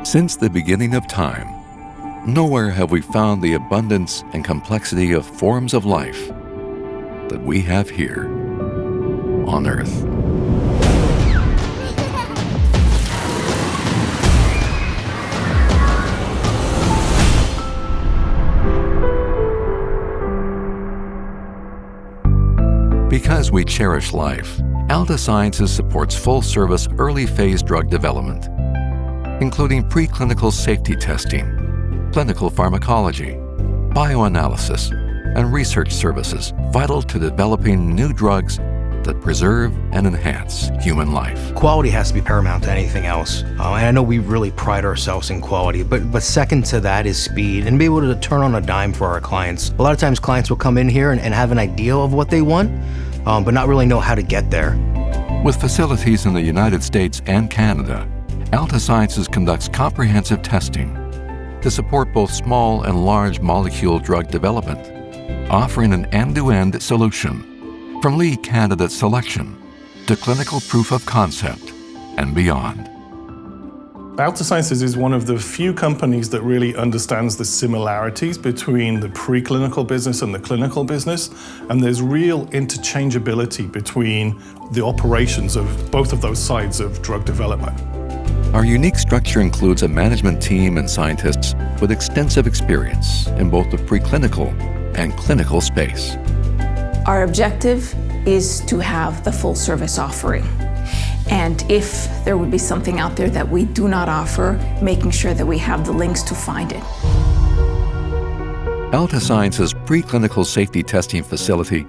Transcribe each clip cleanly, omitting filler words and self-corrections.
Since the beginning of time, nowhere have we found the abundance and complexity of forms of life that we have here on Earth. Because we cherish life, Altasciences supports full-service early-phase drug development, including preclinical safety testing, clinical pharmacology, bioanalysis, and research services vital to developing new drugs that preserve and enhance human life. Quality has to be paramount to anything else. And I know we really pride ourselves in quality, but second to that is speed and be able to turn on a dime for our clients. A lot of times clients will come in here and have an idea of what they want, but not really know how to get there. With facilities in the United States and Canada, Altasciences conducts comprehensive testing to support both small and large molecule drug development, offering an end-to-end solution from lead candidate selection to clinical proof of concept and beyond. Altasciences is one of the few companies that really understands the similarities between the preclinical business and the clinical business, and there's real interchangeability between the operations of both of those sides of drug development. Our unique structure includes a management team and scientists with extensive experience in both the preclinical and clinical space. Our objective is to have the full service offering. And if there would be something out there that we do not offer, making sure that we have the links to find it. Altasciences' preclinical safety testing facility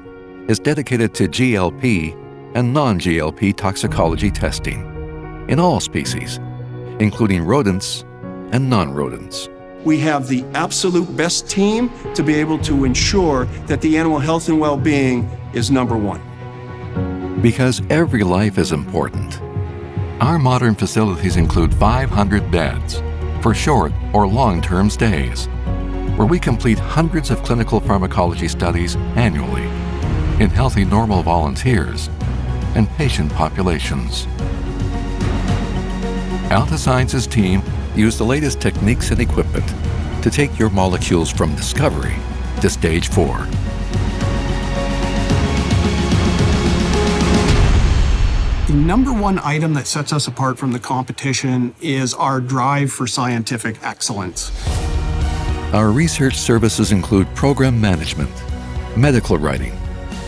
is dedicated to GLP and non-GLP toxicology testing in all species, including rodents and non-rodents. We have the absolute best team to be able to ensure that the animal health and well-being is number one. Because every life is important, our modern facilities include 500 beds for short or long-term stays, where we complete hundreds of clinical pharmacology studies annually in healthy normal volunteers and patient populations. Altasciences' team use the latest techniques and equipment to take your molecules from discovery to stage 4. The number one item that sets us apart from the competition is our drive for scientific excellence. Our research services include program management, medical writing,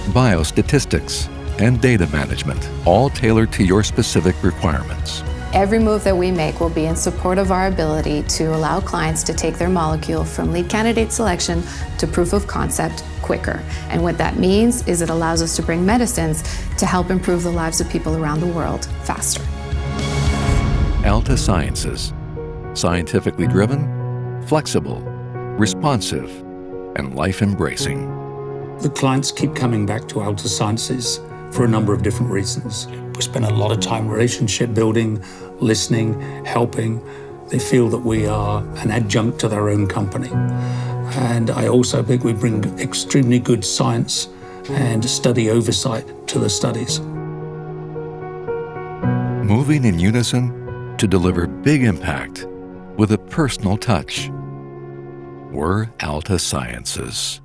biostatistics, and data management, all tailored to your specific requirements. Every move that we make will be in support of our ability to allow clients to take their molecule from lead candidate selection to proof of concept quicker. And what that means is it allows us to bring medicines to help improve the lives of people around the world faster. Altasciences, scientifically driven, flexible, responsive, and life-embracing. The clients keep coming back to Altasciences for a number of different reasons. We spend a lot of time relationship building, listening, helping. They feel that we are an adjunct to their own company. And I also think we bring extremely good science and study oversight to the studies. Moving in unison to deliver big impact with a personal touch. We're Altasciences.